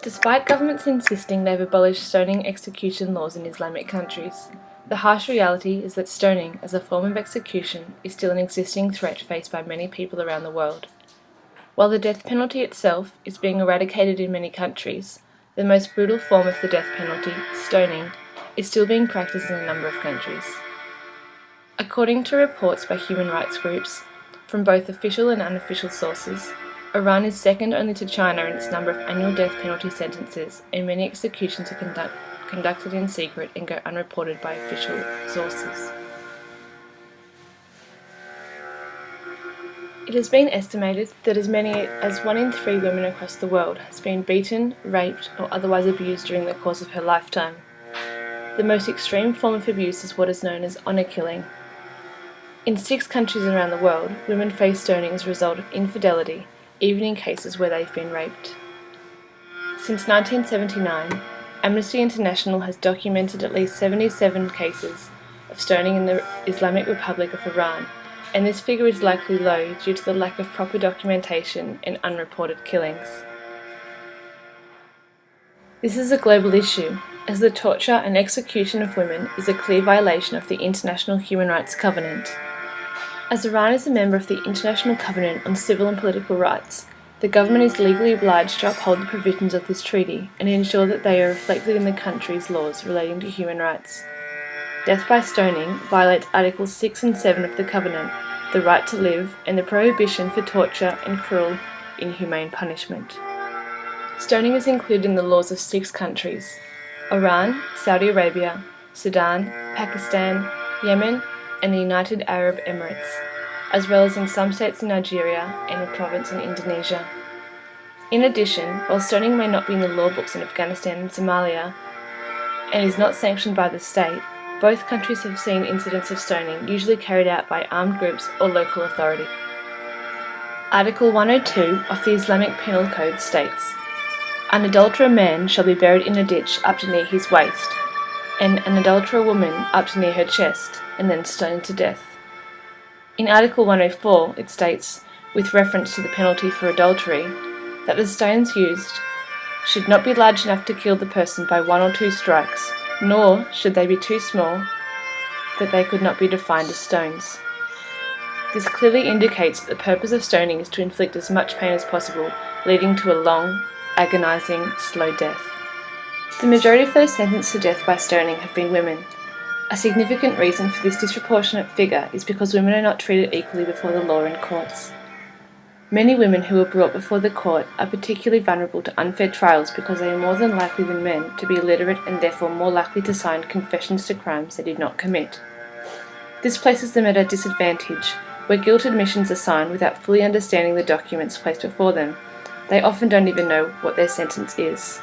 Despite governments insisting they've abolished stoning execution laws in Islamic countries, the harsh reality is that stoning as a form of execution is still an existing threat faced by many people around the world. While the death penalty itself is being eradicated in many countries, the most brutal form of the death penalty, stoning, is still being practiced in a number of countries. According to reports by human rights groups, from both official and unofficial sources, Iran is second only to China in its number of annual death penalty sentences, and many executions are conducted in secret and go unreported by official sources. It has been estimated that as many as 1 in 3 women across the world has been beaten, raped, or otherwise abused during the course of her lifetime. The most extreme form of abuse is what is known as honour killing. In 6 countries around the world, women face stoning as a result of infidelity, even in cases where they've been raped. Since 1979, Amnesty International has documented at least 77 cases of stoning in the Islamic Republic of Iran, and this figure is likely low due to the lack of proper documentation and unreported killings. This is a global issue, as the torture and execution of women is a clear violation of the International Human Rights Covenant. As Iran is a member of the International Covenant on Civil and Political Rights, the government is legally obliged to uphold the provisions of this treaty and ensure that they are reflected in the country's laws relating to human rights. Death by stoning violates Articles 6 and 7 of the Covenant, the right to live, and the prohibition for torture and cruel, inhumane punishment. Stoning is included in the laws of 6 countries: Iran, Saudi Arabia, Sudan, Pakistan, Yemen, and the United Arab Emirates, as well as in some states in Nigeria and a province in Indonesia. In addition, while stoning may not be in the law books in Afghanistan and Somalia, and is not sanctioned by the state, both countries have seen incidents of stoning, usually carried out by armed groups or local authority. Article 102 of the Islamic Penal Code states, "An adulterer man shall be buried in a ditch up to near his waist, and an adulterer woman up to near her chest, and then stoned to death." In Article 104 it states, with reference to the penalty for adultery, that the stones used should not be large enough to kill the person by 1 or 2 strikes, nor should they be too small that they could not be defined as stones. This clearly indicates that the purpose of stoning is to inflict as much pain as possible, leading to a long, agonizing, slow death. The majority of those sentenced to death by stoning have been women. A significant reason for this disproportionate figure is because women are not treated equally before the law in courts. Many women who are brought before the court are particularly vulnerable to unfair trials because they are more than likely than men to be illiterate and therefore more likely to sign confessions to crimes they did not commit. This places them at a disadvantage, where guilt admissions are signed without fully understanding the documents placed before them. They often don't even know what their sentence is.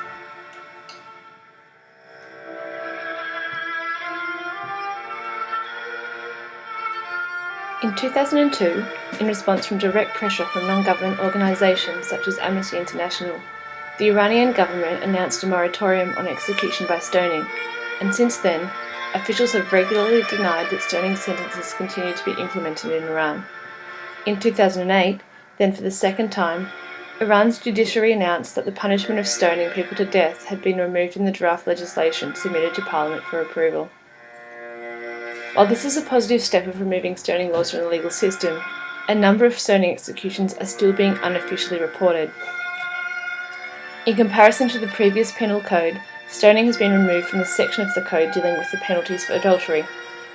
In 2002, in response from direct pressure from non-government organisations such as Amnesty International, the Iranian government announced a moratorium on execution by stoning, and since then, officials have regularly denied that stoning sentences continue to be implemented in Iran. In 2008, then for the second time, Iran's judiciary announced that the punishment of stoning people to death had been removed in the draft legislation submitted to Parliament for approval. While this is a positive step of removing stoning laws from the legal system, a number of stoning executions are still being unofficially reported. In comparison to the previous penal code, stoning has been removed from the section of the code dealing with the penalties for adultery.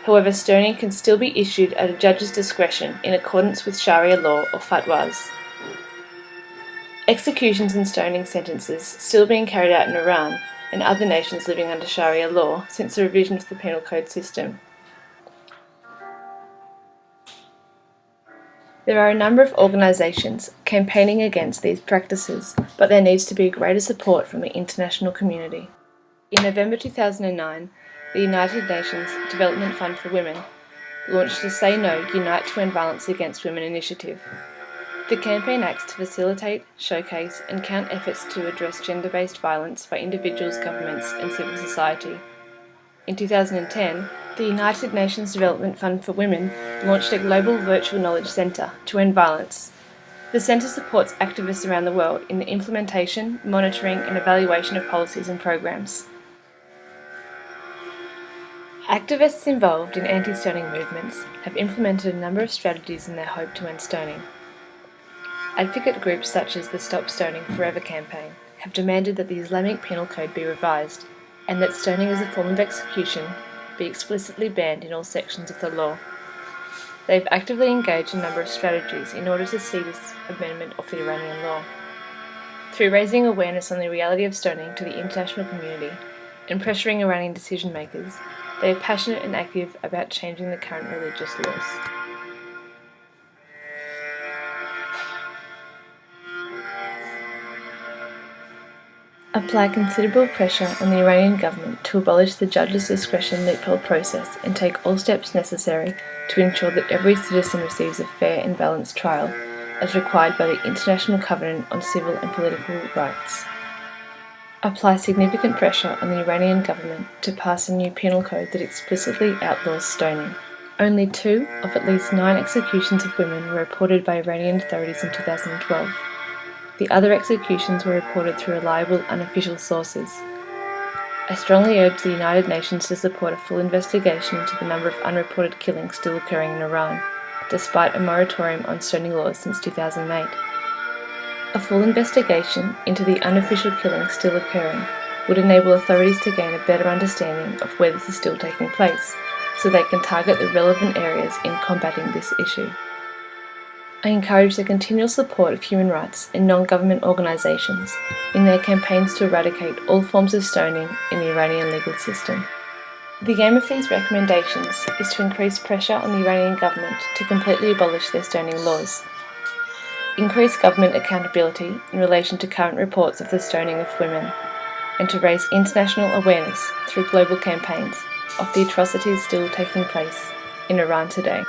However, stoning can still be issued at a judge's discretion in accordance with Sharia law or fatwas. Executions and stoning sentences still being carried out in Iran and other nations living under Sharia law since the revision of the penal code system. There are a number of organisations campaigning against these practices, but there needs to be greater support from the international community. In November 2009, the United Nations Development Fund for Women launched the Say No, Unite to End Violence Against Women initiative. The campaign acts to facilitate, showcase and count efforts to address gender-based violence by individuals, governments and civil society. In 2010, the United Nations Development Fund for Women launched a global virtual knowledge centre to end violence. The Centre supports activists around the world in the implementation, monitoring and evaluation of policies and programs. Activists involved in anti-stoning movements have implemented a number of strategies in their hope to end stoning. Advocate groups such as the Stop Stoning Forever campaign have demanded that the Islamic Penal Code be revised and that stoning as a form of execution be explicitly banned in all sections of the law. They have actively engaged a number of strategies in order to see this amendment of the Iranian law. Through raising awareness on the reality of stoning to the international community and pressuring Iranian decision makers, they are passionate and active about changing the current religious laws. Apply considerable pressure on the Iranian government to abolish the judge's discretion loophole process and take all steps necessary to ensure that every citizen receives a fair and balanced trial, as required by the International Covenant on Civil and Political Rights. Apply significant pressure on the Iranian government to pass a new penal code that explicitly outlaws stoning. Only 2 of at least 9 executions of women were reported by Iranian authorities in 2012. The other executions were reported through reliable, unofficial sources. I strongly urge the United Nations to support a full investigation into the number of unreported killings still occurring in Iran, despite a moratorium on stoning laws since 2008. A full investigation into the unofficial killings still occurring would enable authorities to gain a better understanding of where this is still taking place, so they can target the relevant areas in combating this issue. I encourage the continual support of human rights and non-government organisations in their campaigns to eradicate all forms of stoning in the Iranian legal system. The aim of these recommendations is to increase pressure on the Iranian government to completely abolish their stoning laws, increase government accountability in relation to current reports of the stoning of women, and to raise international awareness through global campaigns of the atrocities still taking place in Iran today.